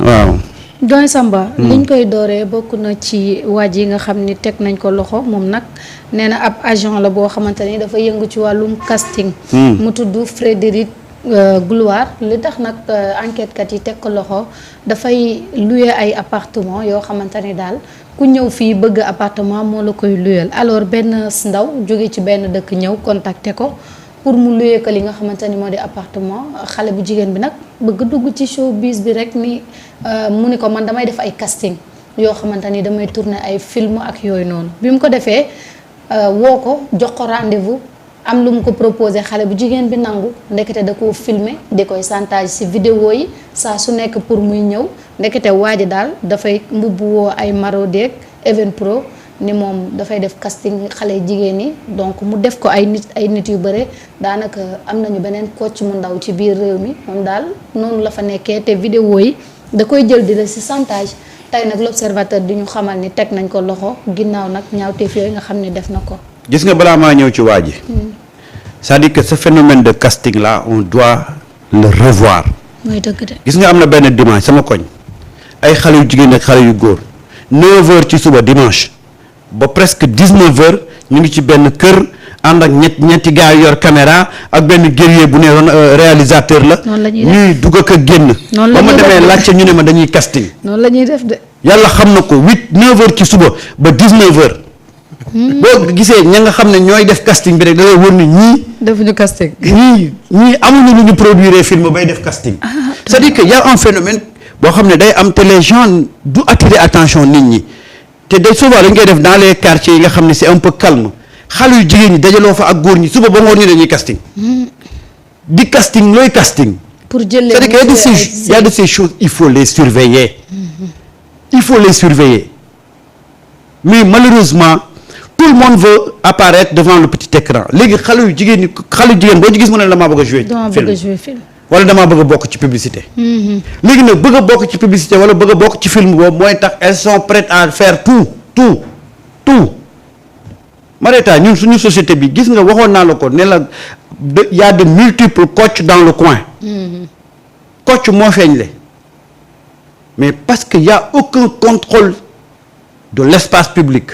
waaw. Doyen Samba. liñ koy dooree bokk na ci waaj yi nga xam ni teg nañ ko loxo moom nag nee na ab agent la boo xamante ni dafa yëngu ci wàllum casting. mu tudd Frédéric Glouard li tax nag enquête kat yi teg ko loxo dafay louer ay appartement yoo xamante ni daal ku ñëw fii bëgg appartement moo la koy luyal alors benn ndaw jóge ci benn dëkk ñëw contacter ko. pour mu luyee ko li nga xamante ni moo di appartement xale bu jigéen bi nag bëgg dugg ci showbiz bi rek ni mu ni ko man damay def ay casting yoo xamante ni damay tourner ay film ak yooyu noonu bi mu ko defee woo ko jox ko rendez-vous am lu mu ko proposé xale bu jigéen bi nangu ndekete da koo filmer di koy chantage ci vidéo yi saa su nekk pour muy ñëw ndekete waa ji daal dafay mbubbu woo ay Marodi ak Evenpro ni moom dafay def casting xale jigéen ñi donc mu def ko ay nit yu bëre daanaka am nañu beneen coach mu ndaw ci biir réew mi moom daal noonu la fa nekkee te vidéo yi da koy jël di la ci chantage tey nag l'observateur di ñu xamal ni teg nañ ko loxo ginnaaw nag ñaawteef yooyu nga xam ne def na ko. gis nga balaa maa ñëw ci waa ji. c'est-à-dire que ce phénomène de casting là on doit le revoir. mooy dëgg de. gis nga am na benn dimanche sama koñ ay xale yu jigéen ak xale yu góor 9h ci suba dimanche. ba presque 19h ñu ngi ci benn kër ànd ak ñetti gars yu yor caméra ak benn guerrier bu ne réalisateur la. ñuy dugg ak a génn. ba ma demee laajte ñu ne ma dañuy casting. noonu la ñuy def de. yàlla xam na ko 9h ci suba ba 19h. boo gisee ña nga xam ne ñooy def casting bi rek da ngay wër ni ñii. defuñu casting. ñii amuñu lu ñu produire film bay def casting. c'est-à-dire que y a un phénomène boo xam ne day am te les gens du attirer attention nit ñi. te day souvent dañ koy def dans les quartiers yi nga xam ne c'est un peu calme xale yu jigéen ñi dajaloo fa ak góor ñi suba ba ngoon ñu dañuy casting. di casting looy casting. pour jël c'est-à-dire qu'il y a de ces choses il faut les surveiller. il faut les surveiller mais malheureusement tout le monde veut apparaître devant le petit écran léegi xale yu jigéen boo ci gis mu ne damaa bëgg a jouer film. wala damaa bëgg a bokk ci publicité. léegi nag bëgg a bokk ci publicité wala bëgg a bokk ci film boobu mooy tax elles sont prêtes à faire tout. Marieta ñun suñu société bi gis nga waxoon naa la ko ne la y a de multiples coachs dans le coin. coach moo feeñ le mais parce que y a aucun contrôle de l'espace public.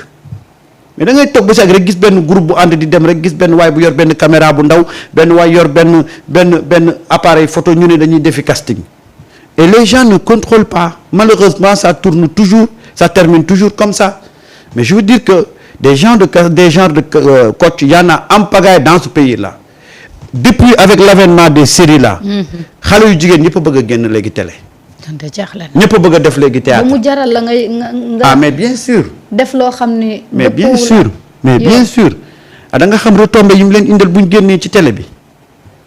mais da ngay toog ba si ak rek gis benn groupe bu ànd di dem rek gis benn waay bu yor benn caméra bu ndaw benn waay yor benn appareil photo ñu ne dañuy defi casting et les gens ne contrôlent pas malheureusement ça termine toujours comme ça mais je veux dire que des genres de coach y en a en pagaille dans ce pays là depuis avec l'avènement des séries là xale yu jigéen ñëpp a bëgg a génn léegi télé ñëpp a bëgg a def léegi théâtre ba mu jaral la nga mais bien sûr def loo xam ne mais bien sûr da nga xam retombées yi mu leen indil bu ñu génnee ci télé bi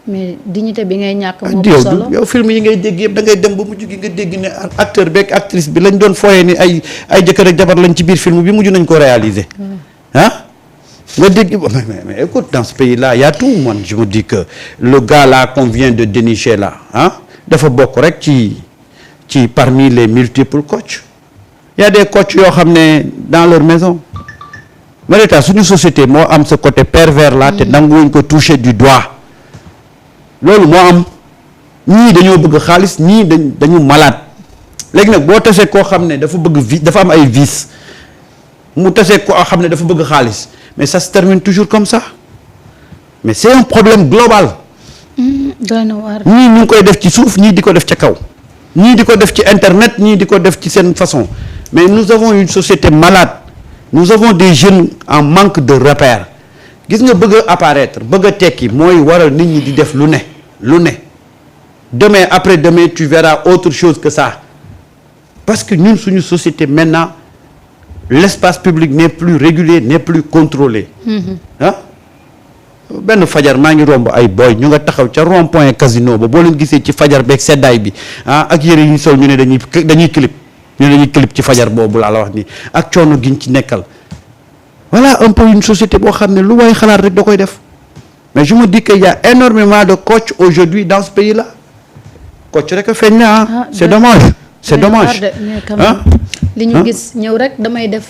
mais dignité bi ngay ñàkk moo solo yow film yi ngay dégg yëpp da ngay dem ba mujj gi nga dégg ne acteur beeg actrice bi lañ doon fooyee ni ay jëkkër ak jabar lañ ci biir film bi mujj nañ ko réaliser nga dégg mais écoute dans ce pays là y a tout man je me dis que le gars là qu'on vient de dénicher là dafa bokk rek ci parmi les multiples coachs y a des coachs yoo xam ne dans leur maison Marieta suñu société moo am ce côté pervers là te nanguwuñ ko toucher du doigt loolu moo am ñii dañoo bëgg xaalis ñii dañu malade léegi nag boo tasee koo xam ne dafa bëgg dafa am ay vices mu tasee koo xam ne dafa bëgg xaalis mais ça se termine toujours comme ça mais c'est un problème global doy na waar ñii ñu ngi koy def ci suuf ñii di ko def ca kaw ñii di ko def ci internet ñii di ko def ci seen façon mais nous avons une société malade nous avons des jeunes en manque de repères gis nga bëgg a apparaître bëgg a tekki mooy waral nit ñi di def lu ne demain après demain tu verras autre chose que ça parce que ñun suñu société maintenant l'espace public n'est plus régulé n'est plus contrôlé benn fajar maa ngi romb ay boy ñu nga taxaw ca rond point casino ba boo leen gisee ci fajar beeg seddaay bi ak yëre yi ñu sol ñu ne dañuy clip ci fajar boobu laa la wax nii ak coono giñ ci nekkal voilà un peu une société boo xam ne lu waay xalaat rek da koy def mais je me dis que y a énormément de coachs aujourd'hui dans ce pays là coach rek a feeñ na c'est dommage li ñu gis ñëw rek damay def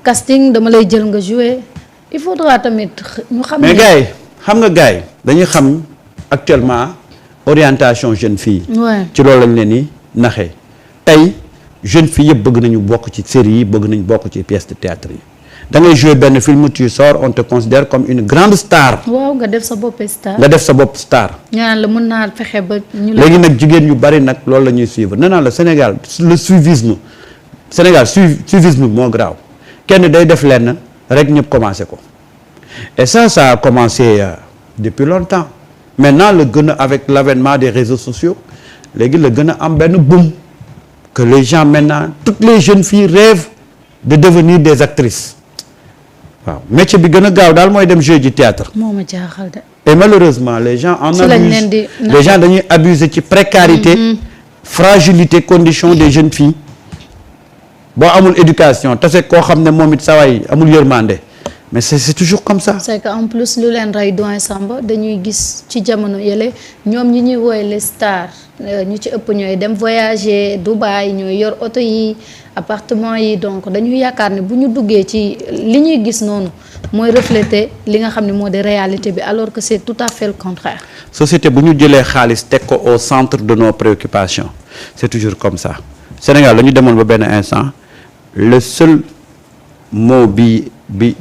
casting dama lay jël nga jouer il faudra tamit ñu xam ne mais gars yi dañuy xam actuellement orientation jeune fille ci loolu lañ leen ni naxee tey jeune fille yëpp bëgg nañu bokk ci série yi bëgg nañu bokk ci pièce de théâtre yi da ngay jouer benn film tu sors on te considère comme une grande star. waaw nga def sa bopp star. nga def sa bopp star. ñaan la mën naa fexe ba ñu. léegi nag jigéen ñu bari nag loolu la ñuy suivre nee naa la Sénégal le suivisme Sénégal suivisme moo graaw kenn day def lenn rek ñëpp commencé ko et ça a commencé depuis longtemps maintenant la gën a avec l'avènement des réseaux sociaux léegi la gën a am benn boom que les gens maintenant toutes les jeunes filles rêvent de devenir des actrices. waaw métier bi gën a gaaw daal mooy dem jouer du théâtre. moo ma jaaxal de. et malheureusement les gens en abusent les gens dañuy abuser ci précarité. fragilité condition des jeunes filles. boo amul éducation tase koo xam ne moom it sawaay amul yërmande mais c'est toujours comme ça. c'est que en plus lu leen rey doyen Samba dañuy gis ci jamono yële ñoom ñi ñuy woowee les stars ñu ci ëpp ñooy dem voyager Dubaï ñooy yor oto yi appartement yi donc dañuy yaakaar ne bu ñu duggee ci li ñuy gis noonu mooy refléter li nga xam ne moo di réalité bi alors que c'est tout à fait le contraire. société bu ñu jëlee xaalis teg ko au centre de nos préoccupations c'est toujours comme ça Sénégal dañu demoon ba benn instant le seul mot bi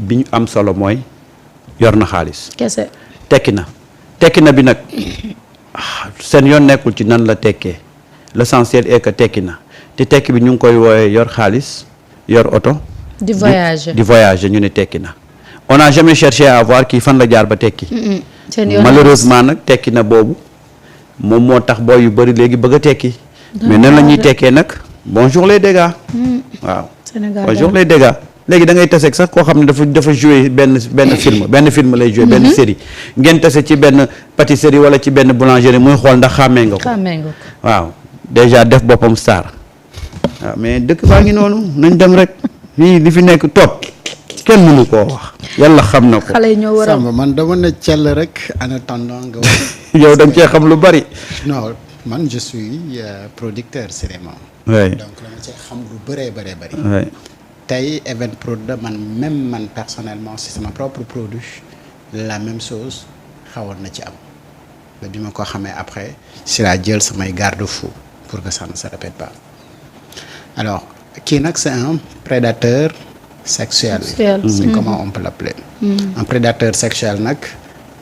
ñu am solo mooy yor na xaalis. kese tekki na bi nag seen yoon nekkul ci nan la tekkee l'essentiel est que tekki na te tekki bi ñu ngi koy wooyee yor xaalis yor oto. di voyager ñu ne tekki na on n'a jamais cherché à voir kii fan la jaar ba tekki. seen yoon malheureusement nag tekki na boobu moom moo tax booy yu bëri léegi bëgg a tekki. mais nan la ñuy tekkee nag bonjour les dégâts. waaw bonjour les dégâts. léegi da ngay tase sax koo xam ne dafa jouer benn film lay jouer benn série ngeen tase ci benn pâtisserie wala ci benn boulangerie muy xool ndax xàmmee nga ko waaw déjà def boppam star waaw mais dëkk baa ngi noonu nañ dem rek nii li fi nekk toog kenn mënu koo wax yàlla xam na ko. xale yi ñoo war a Samba man dama ne cell rek en attendant nga wax. yow da nga cee xam lu bari. non man je suis producteur cinéma. oui donc dama cee xam lu bëree bari. oui. tey Evenprod man personnellement si sama propre produit la même chose xawoon na ci am ba bi ma ko xamee après si laa jël samay garde-fou pour que ça ne se répète pas alors kii nag c'est un prédateur sexuel. c'est comment on peut l'appeler. un prédateur sexuel nag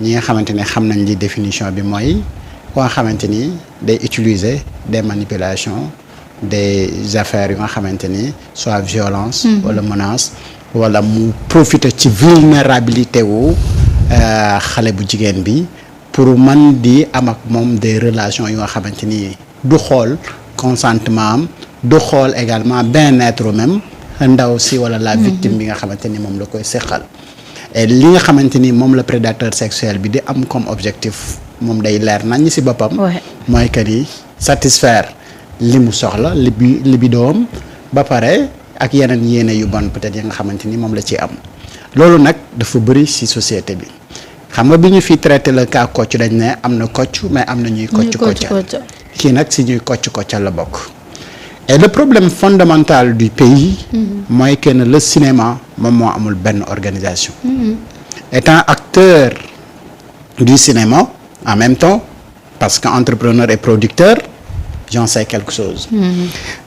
ñi nga xamante ne xam nañ li définition bi mooy koo xamante ni day utiliser des manipulations. des affaires yu nga xamante ni soit violence wala menace wala mu profiter ci vulnérabilité wu xale bu jigéen bi pour man di am ak moom des relations yu nga xamante ni du xool consentement am du xool également bien-être même ndaw si wala la victime bi nga xamante ni moom la koy seqal et li nga xamante ni moom la prédateur sexuel bi di am comme objectif moom day leer nañ si boppam mooy que ni satisfaire li mu soxla libidoom ba pare ak yeneen yéene yu bon peut-être yi nga xamante ni moom la ci am loolu nag dafa bëri ci société bi xam nga bi ñu fi traité le cas Kocc dañ ne am na Kocc mais am na ñuy koccal kii nag ci ñuy koccal la bokk et le problème fondamental du pays mooy que ne le cinéma moom moo amul benn organisation étant acteur du cinéma en même temps parce que entrepreneur et producteur j'en sais quelque chose.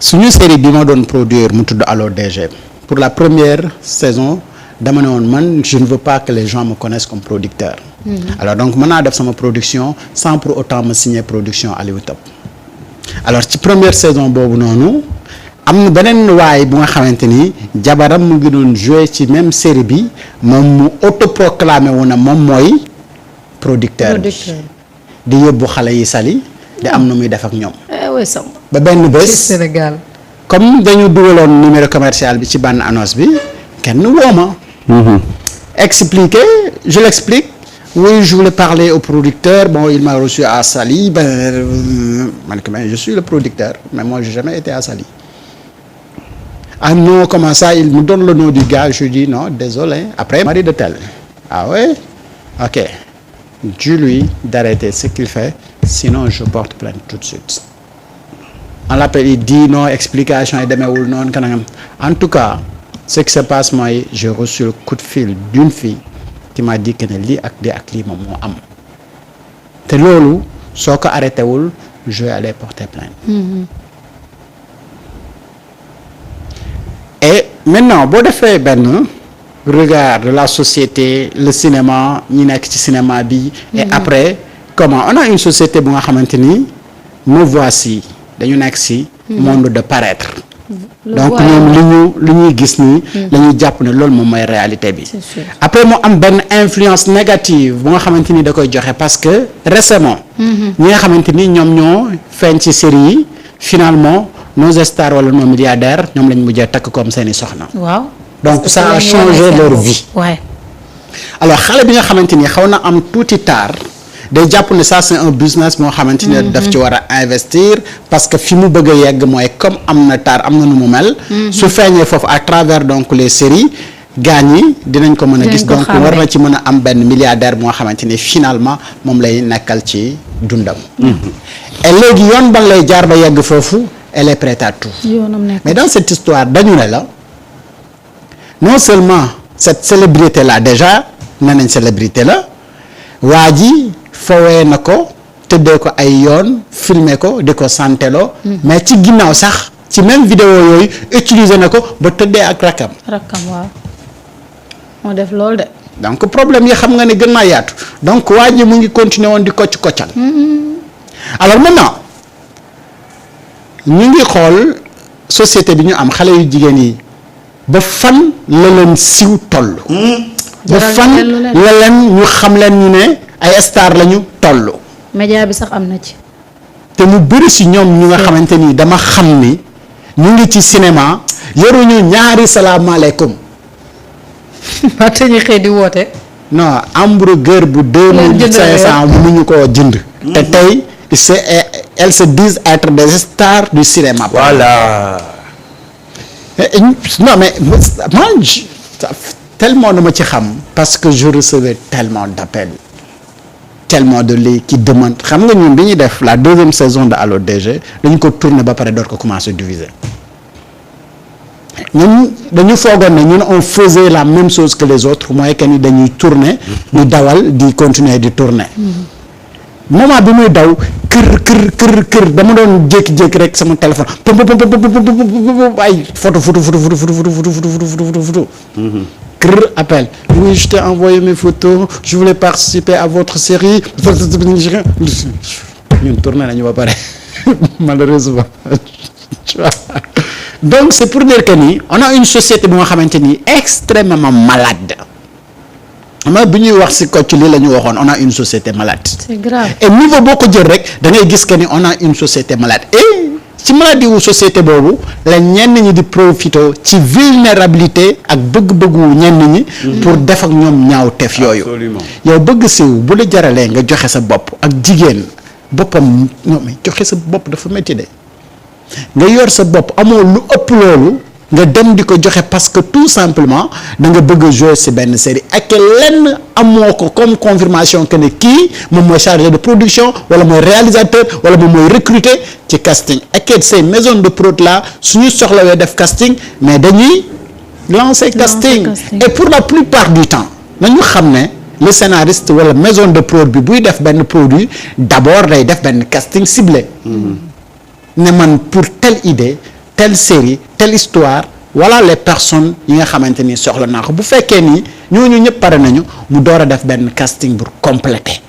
suñu série bi ma doon produire mu tudd Allo DG pour la première saison dama ne woon man je ne veux pas que les gens me connaissent comme producteur. alors donc mën naa def sama production sans pour autant me signer production Aliou Top. alors ci première saison boobu noonu am na beneen waay bu nga xamante ni jabaram mu ngi doon jouer ci même série bi moom mu autoproclamé wu na moom mooy producteur bi di yóbbu xale yi sali di am na muy def ak ñoom. ba benn bés Sénégal comme dañu dugaloon numéro commercial bi ci bande annonce bi kenn woo ma. expliquer je l'explique oui je voulais parler au producteur bon il m'a reçu à Saly man je suis le producteur mais moi j'ai jamais été à Saly. ah non comment ça il me donne le nom du gars je dis non désolé après mari de tel ah ouais ok dis-lui d'arrêter ce qu'il fait sinon je porte plainte tout de suite. on l'appelle il dit non explication yi demeewul noonu kanam en tout cas ce qui se passe mooy j'ai reçu le coup de fil d'une fille qui m'a dit que ne lii ak lii moom moo am te loolu soo ko arrêté wul je vais aller porter plainte. maintenant boo defee benn regard de la société le cinéma ñi nekk ci cinéma bi. et après comment on a une société bu nga xamante ni me voici dañu nekk ci monde de paraître. donc ñoom li ñuy gis nii. dañuy jàpp ne loolu moom mooy réalité bi. après mu am benn influence négative bu nga xamante ni da koy joxe parce que récemment. ñi nga xamante ni ñoom ñoo feeñ ci série yi finalement nos stars wala nos milliardaires ñoom lañ mujjee takk comme seeni soxna. waaw donc ça a changé leur vie. Ouais. alors xale bi nga xamante ni xaw na am tuuti tard. day jàpp ne ça c'est un business moo xamante ne daf ci war a investir parce que fi mu bëgg a yegg mooy comme am na taar am na nu mu mel. su feeñee foofu à travers donc les séries gaañ yi dinañ ko mën a gis. donc war na ci mën a am benn milliardaire moo xamante ni finalement moom lay nekkal ci dundam. et léegi yoon ban lay jaar ba yegg foofu elle est prête à tout. mais dans cette histoire dañu ne la non seulement cette célébrité là déjà nee nañ célébrité la waa ji. fowee na ko tëddee ko ay yoon filmer ko di ko santeloo mais ci ginnaaw sax ci même vidéo yooyu utiliser na ko ba tëddee ak rakkam waaw moo def loolu de. donc problème yi xam nga ne gën naa yaatu donc waa ji mu ngi continuer woon di koccal alors maintenant ñu ngi xool société bi ñu am xale yu jigéen yi ba fan la leen siw toll ba fan la leen ñu xam leen ñu ne ay star lañu toll. média bi sax am na ci. te mu bëri si ñoom ñu nga xamante ni dama xam ni ñu ngi ci cinéma yoruñu ñaari salaamaaleykum. ba te ñu xëy di woote. non hamburger bu 2500 mënuñu koo jënd. te tey elles se disent être des stars du cinéma. voilà. non mais moi tellement na ma ci xam parce que je recevais tellement d'appels. tellement de lii qui demande xam nga ñun bi ñuy def la deuxième saison de Allo DG dañu ko tourner ba pare door ko commencer diviser ñun dañu foogoon ne ñun on faisait la même chose que les autres mooy que ni dañuy tourner di dawal di continuer di tourner moment bi muy daw kër dama doon jékki-jékki rek sama téléphone ay photo kër appel oui je t'ai envoyé mes photos je voulais participer à votre série ñun tourné nañu ba pare malheureusement tu vois donc c'est pour dire que ni on a une société bu nga xamante ni extrêmement malade ama bi ñuy wax ci Kocc lii la ñu waxoon on a une société malade. C'est grave. et niveau boo ko jël rek da ngay gis que ni on a une société malade et ci maladie wu société boobu la ñenn ñi di profité ci vulnérabilité ak bëgg-bëggu ñenn ñi. pour def ak ñoom ñaaw teef yooyu. Absolument. yow bëgg siw bu la jaralee nga joxe sa bopp ak jigéen boppam non mais joxe sa bopp dafa métti de nga yor sa bopp amoo lu ëpp loolu nga dem di ko joxe parce que tout simplement da nga bëgg a jouer ci benn série ak lenn amoo ko comme confirmation que ne kii moom mooy chargé de production wala mooy réalisateur wala moom mooy recruter ci casting ak ces maisons de prod là suñu soxlawee def casting mais dañuy lancer casting et pour la plupart du temps nañu xam ne le scénariste wala maison de prod bi buy def benn produit d'abord day def benn casting ciblé ne man pour telle idée telle série telle histoire voilà les personnes yi nga xamante ni soxla naa ko bu fekkee ni ñooñu ñëpp pare nañu mu door a def benn casting pour compléter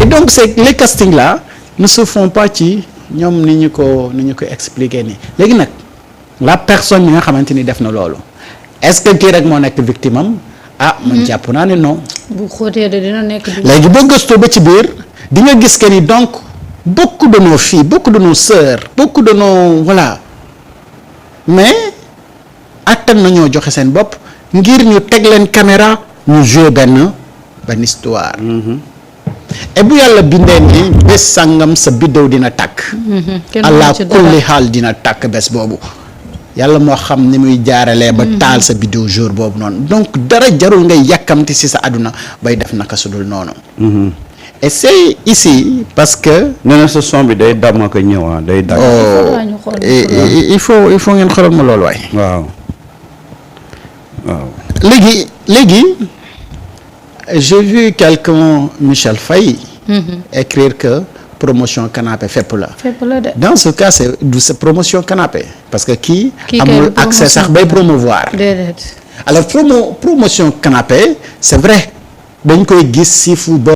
et donc c'est les castings là ne se font pas ci ñoom ni ñu ko expliquer nii léegi nag la personne yi nga xamante ni def na loolu est-ce que kii rek moo nekk victime am man jàpp naa ne non. bu xóotee de dina nekk. léegi boo gëstoo ba ci biir di nga gis que ni donc beaucoup de nos filles beaucoup de nos sœurs beaucoup de nos voilà mais attan nañoo joxe seen bopp ngir ñu teg leen caméra ñu jouer benn histoire. et bu yàlla bindee ni bés sàngam sa biddew dina tàkk. allah kulli xaal dina tàkk bés boobu. yàlla moo xam ni muy jaaralee ba taal sa biddew jour boobu noonu donc dara jarul ngay yàkkamti ci sa àdduna bay def naka su dul noonu. et c'est ici parce que. nee na sa son bi day dam ak ñëw day dagg. il faut ngeen xoolal ma loolu waay. waaw. léegi j'ai vu quelqu'un Michel Faye. écrire que promotion canapé fépp la. fépp la de. dans ce cas c'est promotion canapé parce que kii amul kay accès sax bay promouvoir. déedéet. alors promotion canapé c'est vrai dañ koy gis si fu